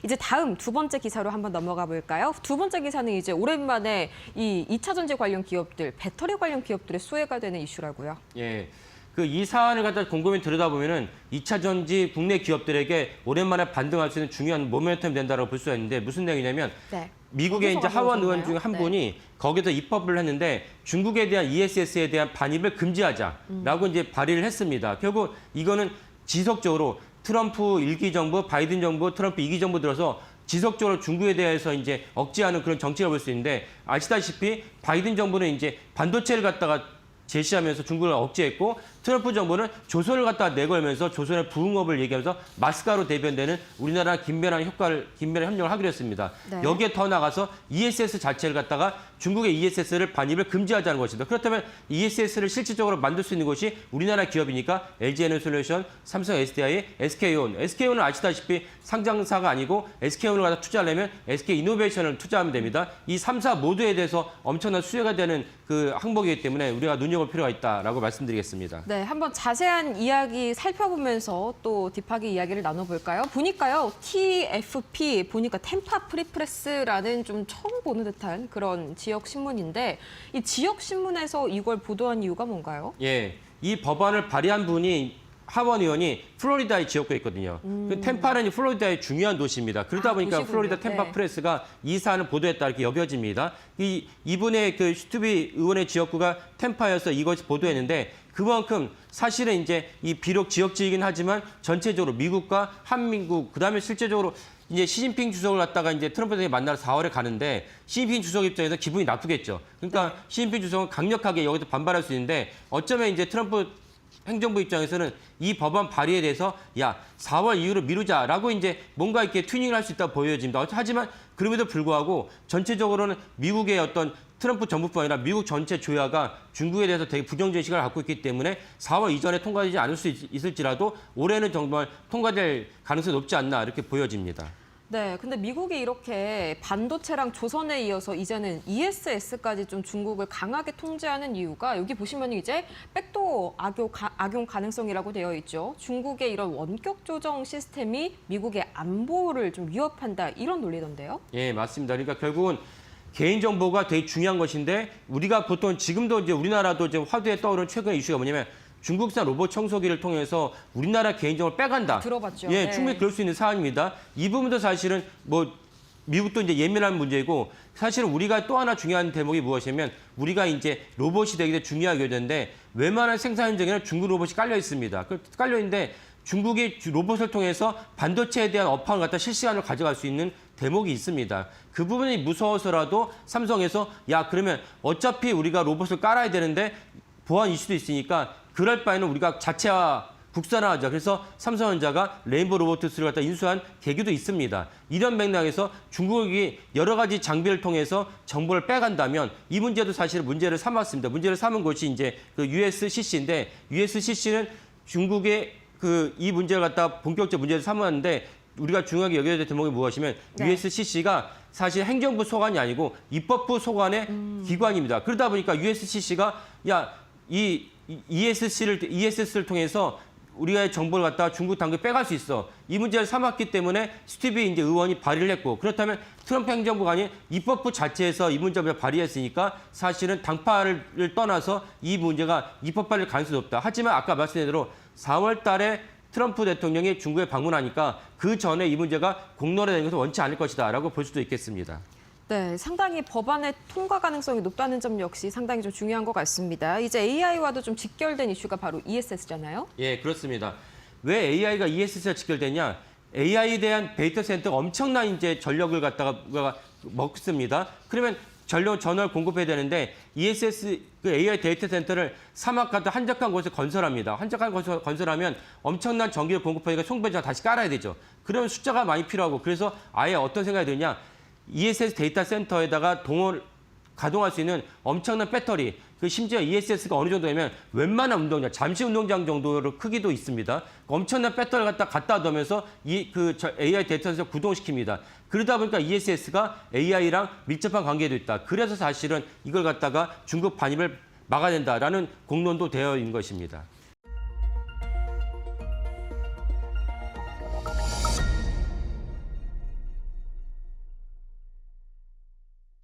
이제 다음 두 번째 기사로 한번 넘어가 볼까요? 두 번째 기사는 이제 오랜만에 이 2차 전지 관련 기업들, 배터리 관련 기업들의 수혜가 되는 이슈라고요. 예. 그 이 사안을 갖다 곰곰이 들여다보면은 2차 전지 국내 기업들에게 오랜만에 반등할 수 있는 중요한 모멘텀이 된다고 볼 수가 있는데 무슨 내용이냐면 네. 미국의 이제 하원 의원 중 한 네. 분이 거기서 입법을 했는데 중국에 대한 ESS에 대한 반입을 금지하자라고 이제 발의를 했습니다. 결국 이거는 지속적으로 트럼프 1기 정부, 바이든 정부, 트럼프 2기 정부 들어서 지속적으로 중국에 대해서 이제 억제하는 그런 정책을 볼 수 있는데 아시다시피 바이든 정부는 이제 반도체를 갖다가 제시하면서 중국을 억제했고 트럼프 정부는 조선을 갖다가 내걸면서 조선의 부흥업을 얘기하면서 마스카로 대변되는 우리나라 긴밀한 협력을 하기로 했습니다. 네. 여기에 더 나가서 ESS 자체를 갖다가 중국의 ESS를 반입을 금지하자는 것입니다. 그렇다면 ESS를 실질적으로 만들 수 있는 곳이 우리나라 기업이니까 LG에너솔루션, 삼성 SDI, SK온. SK온은 아시다시피 상장사가 아니고 SK온을 갖다 투자하려면 SK이노베이션을 투자하면 됩니다. 이 3사 모두에 대해서 엄청난 수혜가 되는 그 항목이기 때문에 우리가 눈여볼 필요가 있다라고 말씀드리겠습니다. 네, 한번 자세한 이야기 살펴보면서 또 딥하게 이야기를 나눠볼까요? 보니까요, TFP 보니까 템파 프리프레스라는 좀 처음 보는 듯한 그런 지역 신문인데 이 지역 신문에서 이걸 보도한 이유가 뭔가요? 예, 이 법안을 발의한 분이 하원 의원이 플로리다의 지역구에 있거든요. 그 템파는 플로리다의 중요한 도시입니다. 그러다 보니까 도시군요. 플로리다 템파 네. 프레스가 이 사안을 보도했다 이렇게 여겨집니다. 이분의 그 슈투비 의원의 지역구가 템파여서 이것을 보도했는데 그만큼 사실은 이제 이 비록 지역지이긴 하지만 전체적으로 미국과 한민국 그다음에 실제적으로 이제 시진핑 주석을 갖다가 이제 트럼프 대통령이 만나러 4월에 가는데 시진핑 주석 입장에서 기분이 나쁘겠죠. 그러니까 시진핑 주석은 강력하게 여기서 반발할 수 있는데 어쩌면 이제 트럼프 행정부 입장에서는 이 법안 발의에 대해서 야 4월 이후로 미루자라고 이제 뭔가 이렇게 튜닝을 할 수 있다고 보여집니다. 하지만 그럼에도 불구하고 전체적으로는 미국의 어떤 트럼프 정부뿐 아니라 미국 전체 조야가 중국에 대해서 되게 부정적인 시각을 갖고 있기 때문에 4월 이전에 통과되지 않을 수 있을지라도 올해는 정말 통과될 가능성이 높지 않나 이렇게 보여집니다. 네, 근데 미국이 이렇게 반도체랑 조선에 이어서 이제는 ESS까지 좀 중국을 강하게 통제하는 이유가 여기 보시면 이제 백도어 악용 가능성이라고 되어 있죠. 중국의 이런 원격 조정 시스템이 미국의 안보를 좀 위협한다 이런 논리던데요. 예, 맞습니다. 그러니까 결국은 개인정보가 되게 중요한 것인데 우리가 보통 지금도 이제 우리나라도 이제 화두에 떠오르는 최근의 이슈가 뭐냐면 중국산 로봇 청소기를 통해서 우리나라 개인정보를 빼간다. 들어봤죠. 예, 네. 충분히 그럴 수 있는 사안입니다. 이 부분도 사실은 뭐 미국도 이제 예민한 문제이고 사실은 우리가 또 하나 중요한 대목이 무엇이냐면 우리가 이제 로봇이 되게 중요하게 되는데 웬만한 생산 현장에는 중국 로봇이 깔려 있습니다. 깔려 있는데 중국이 로봇을 통해서 반도체에 대한 업황을 갖다 실시간으로 가져갈 수 있는 대목이 있습니다. 그 부분이 무서워서라도 삼성에서 야 그러면 어차피 우리가 로봇을 깔아야 되는데 보안 이슈도 있으니까 그럴 바에는 우리가 자체화 국산화하자. 그래서 삼성전자가 레인보우 로보틱스를 갖다 인수한 계기도 있습니다. 이런 맥락에서 중국이 여러 가지 장비를 통해서 정보를 빼간다면 이 문제도 사실 문제를 삼았습니다. 문제를 삼은 곳이 이제 그 USCC인데 USCC는 중국의 그 이 문제를 갖다 본격적 문제를 삼았는데 우리가 중요하게 여겨야 될 대목이 무엇이면 네. USCC가 사실 행정부 소관이 아니고 입법부 소관의 기관입니다. 그러다 보니까 USCC가 이 ESS를 통해서 우리의 정보를 갖다가 중국 당국에 빼갈 수 있어. 이 문제를 삼았기 때문에 스티브 이제 의원이 발의를 했고 그렇다면 트럼프 행정부가 아닌 입법부 자체에서 이 문제를 발의했으니까 사실은 당파를 떠나서 이 문제가 입법화될 가능성이 높다. 하지만 아까 말씀드린 대로 4월 달에 트럼프 대통령이 중국에 방문하니까 그 전에 이 문제가 공론화되는 것은 원치 않을 것이다라고 볼 수도 있겠습니다. 네, 상당히 법안의 통과 가능성이 높다는 점 역시 상당히 좀 중요한 것 같습니다. 이제 AI와도 좀 직결된 이슈가 바로 ESS잖아요. 예, 그렇습니다. 왜 AI가 ESS와 직결되냐? AI에 대한 데이터 센터가 엄청난 이제 전력을 갖다가 먹습니다. 그러면 전원을 공급해야 되는데 ESS 그 AI 데이터 센터를 사막 같은 한적한 곳에 건설합니다. 한적한 곳에 건설하면 엄청난 전기를 공급하니까 송배전 다시 깔아야 되죠. 그러면 숫자가 많이 필요하고 그래서 아예 어떤 생각이 드냐? ESS 데이터 센터에다가 가동할 수 있는 엄청난 배터리, 그 심지어 ESS가 어느 정도냐면 웬만한 운동장, 잠시 운동장 정도로 크기도 있습니다. 엄청난 배터리를 갖다 두면서 AI 데이터 센터 구동시킵니다. 그러다 보니까 ESS가 AI랑 밀접한 관계도 있다. 그래서 사실은 이걸 갖다가 중국 반입을 막아야 된다라는 공론도 되어 있는 것입니다.